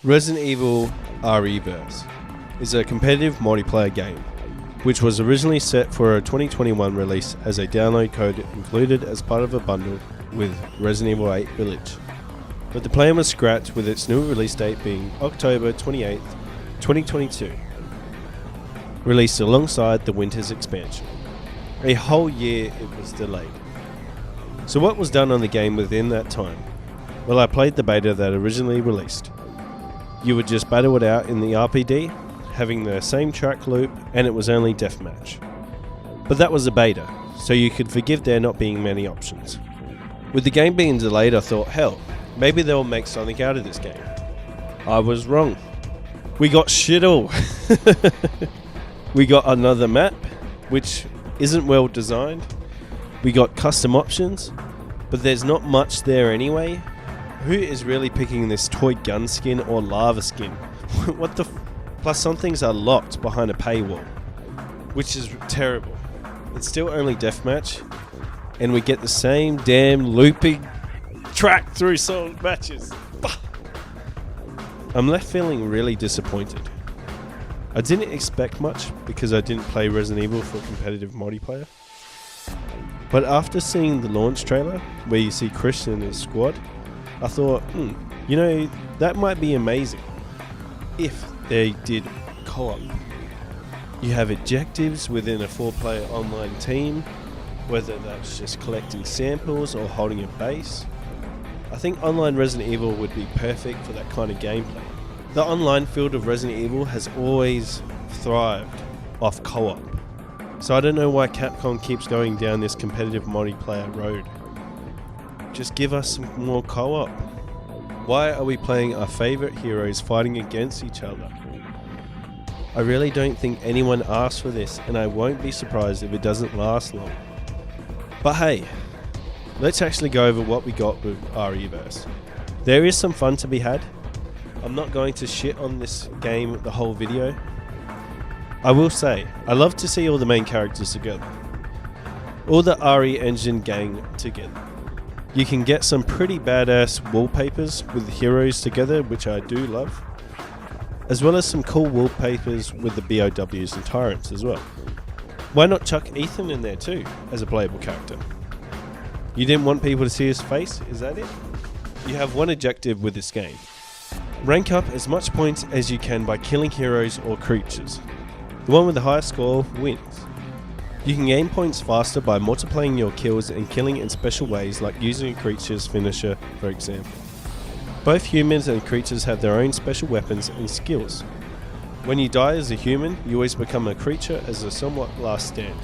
Resident Evil Re:Verse is a competitive multiplayer game, which was originally set for a 2021 release as a download code included as part of a bundle with Resident Evil 8 Village. But the plan was scrapped with its new release date being October 28th, 2022, released alongside the Winter's expansion. A whole year it was delayed. So what was done on the game within that time? Well, I played the beta that originally released. You would just battle it out in the RPD, having the same track loop, and it was only deathmatch. But that was a beta, so you could forgive there not being many options. With the game being delayed, I thought, hell, maybe they'll make Sonic out of this game. I was wrong. We got shit all. We got another map, which isn't well designed. We got custom options, but there's not much there anyway. Who is really picking this toy gun skin or lava skin? What the Plus some things are locked behind a paywall, which is terrible. It's still only deathmatch, and we get the same damn looping track through some matches. I'm left feeling really disappointed. I didn't expect much because I didn't play Resident Evil for competitive multiplayer. But after seeing the launch trailer, where you see Chris and his squad, I thought, that might be amazing if they did co-op. You have objectives within a 4-player online team, whether that's just collecting samples or holding a base. I think online Resident Evil would be perfect for that kind of gameplay. The online field of Resident Evil has always thrived off co-op, so I don't know why Capcom keeps going down this competitive multiplayer road. Just give us some more co-op. Why are we playing our favourite heroes fighting against each other? I really don't think anyone asked for this, and I won't be surprised if it doesn't last long. But hey, let's actually go over what we got with Re:Verse. There is some fun to be had. I'm not going to shit on this game the whole video. I will say, I love to see all the main characters together. All the RE Engine gang together. You can get some pretty badass wallpapers with the heroes together, which I do love. As well as some cool wallpapers with the BOWs and tyrants as well. Why not chuck Ethan in there too, as a playable character? You didn't want people to see his face, is that it? You have one objective with this game. Rank up as much points as you can by killing heroes or creatures. The one with the highest score wins. You can gain points faster by multiplying your kills and killing in special ways, like using a creature's finisher, for example. Both humans and creatures have their own special weapons and skills. When you die as a human, you always become a creature as a somewhat last stand.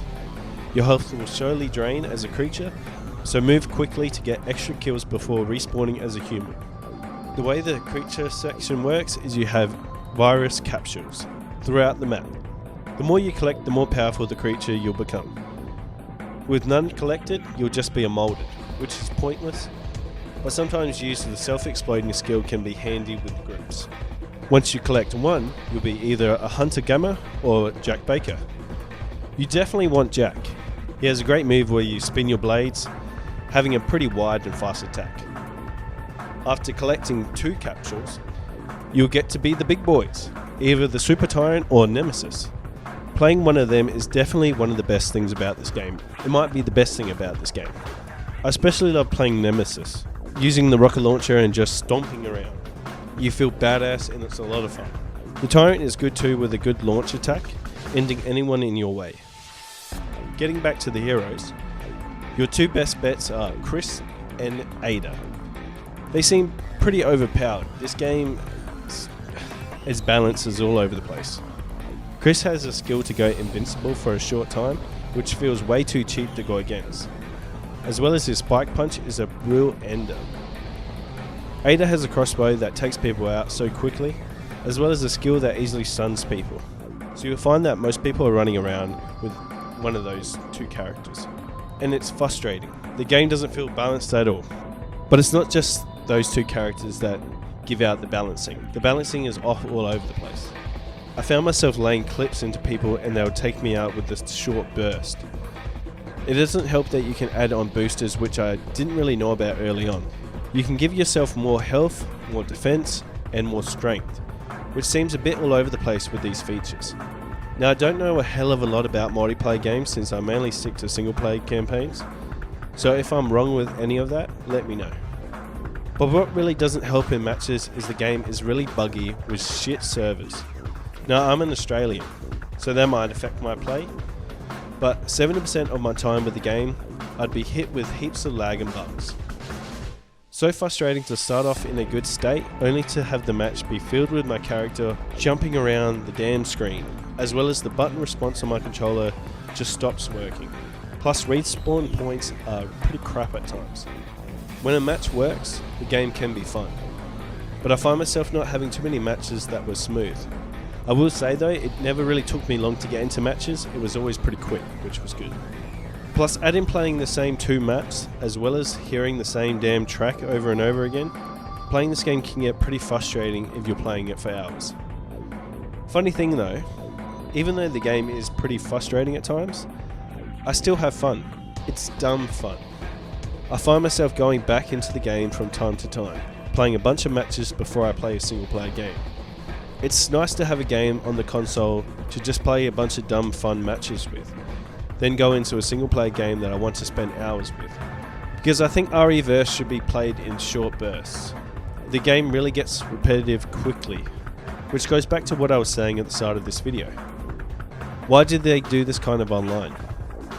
Your health will slowly drain as a creature, so move quickly to get extra kills before respawning as a human. The way the creature section works is you have virus capsules throughout the map. The more you collect, the more powerful the creature you'll become. With none collected, you'll just be a molded, which is pointless, but sometimes use of the self-exploding skill can be handy with groups. Once you collect one, you'll be either a Hunter Gamma or Jack Baker. You definitely want Jack. He has a great move where you spin your blades, having a pretty wide and fast attack. After collecting 2 capsules, you'll get to be the big boys, either the Super Tyrant or Nemesis. Playing one of them is definitely one of the best things about this game. It might be the best thing about this game. I especially love playing Nemesis, using the rocket launcher and just stomping around. You feel badass and it's a lot of fun. The Tyrant is good too with a good launch attack, ending anyone in your way. Getting back to the heroes, your 2 best bets are Chris and Ada. They seem pretty overpowered. This game is balances all over the place. Chris has a skill to go invincible for a short time, which feels way too cheap to go against. As well as his spike punch is a real ender. Ada has a crossbow that takes people out so quickly, as well as a skill that easily stuns people. So you'll find that most people are running around with one of those 2 characters. And it's frustrating. The game doesn't feel balanced at all. But it's not just those 2 characters that give out the balancing. The balancing is off all over the place. I found myself laying clips into people and they would take me out with this short burst. It doesn't help that you can add on boosters, which I didn't really know about early on. You can give yourself more health, more defense, and more strength, which seems a bit all over the place with these features. Now, I don't know a hell of a lot about multiplayer games since I mainly stick to single player campaigns, so if I'm wrong with any of that, let me know. But what really doesn't help in matches is the game is really buggy with shit servers. Now, I'm an Australian, so that might affect my play, but 70% of my time with the game, I'd be hit with heaps of lag and bugs. So frustrating to start off in a good state, only to have the match be filled with my character jumping around the damn screen, as well as the button response on my controller just stops working. Plus respawn points are pretty crap at times. When a match works, the game can be fun, but I find myself not having too many matches that were smooth. I will say though, it never really took me long to get into matches, it was always pretty quick, which was good. Plus, add in playing the same 2 maps, as well as hearing the same damn track over and over again, playing this game can get pretty frustrating if you're playing it for hours. Funny thing though, even though the game is pretty frustrating at times, I still have fun. It's dumb fun. I find myself going back into the game from time to time, playing a bunch of matches before I play a single player game. It's nice to have a game on the console to just play a bunch of dumb fun matches with, then go into a single player game that I want to spend hours with. Because I think RE-verse should be played in short bursts. The game really gets repetitive quickly, which goes back to what I was saying at the start of this video. Why did they do this kind of online?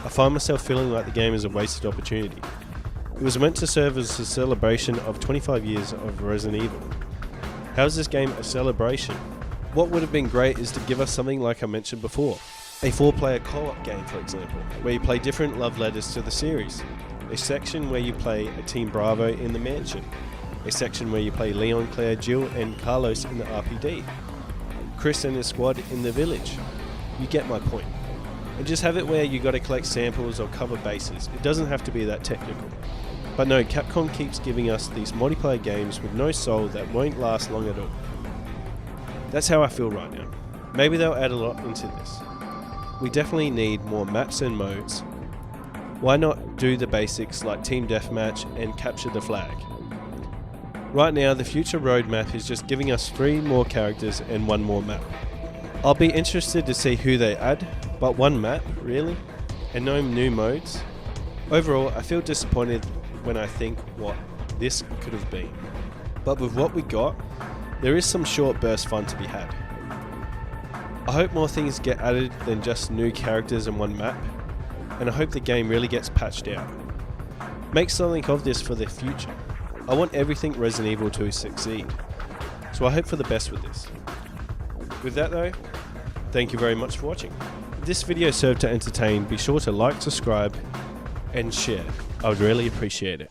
I find myself feeling like the game is a wasted opportunity. It was meant to serve as a celebration of 25 years of Resident Evil. How is this game a celebration? What would have been great is to give us something like I mentioned before. A 4-player co-op game, for example, where you play different love letters to the series. A section where you play a Team Bravo in the mansion. A section where you play Leon, Claire, Jill and Carlos in the RPD. Chris and his squad in the village. You get my point. And just have it where you got to collect samples or cover bases. It doesn't have to be that technical. But no, Capcom keeps giving us these multiplayer games with no soul that won't last long at all. That's how I feel right now. Maybe they'll add a lot into this. We definitely need more maps and modes. Why not do the basics like Team Deathmatch and Capture the Flag? Right now, the future roadmap is just giving us 3 more characters and 1 more map. I'll be interested to see who they add, but 1 map, really? And no new modes? Overall, I feel disappointed when I think what this could have been. But with what we got, there is some short burst fun to be had. I hope more things get added than just new characters and 1 map, and I hope the game really gets patched out. Make something of this for the future. I want everything Resident Evil to succeed, so I hope for the best with this. With that though, thank you very much for watching. If this video served to entertain, be sure to like, subscribe, and share. I would really appreciate it.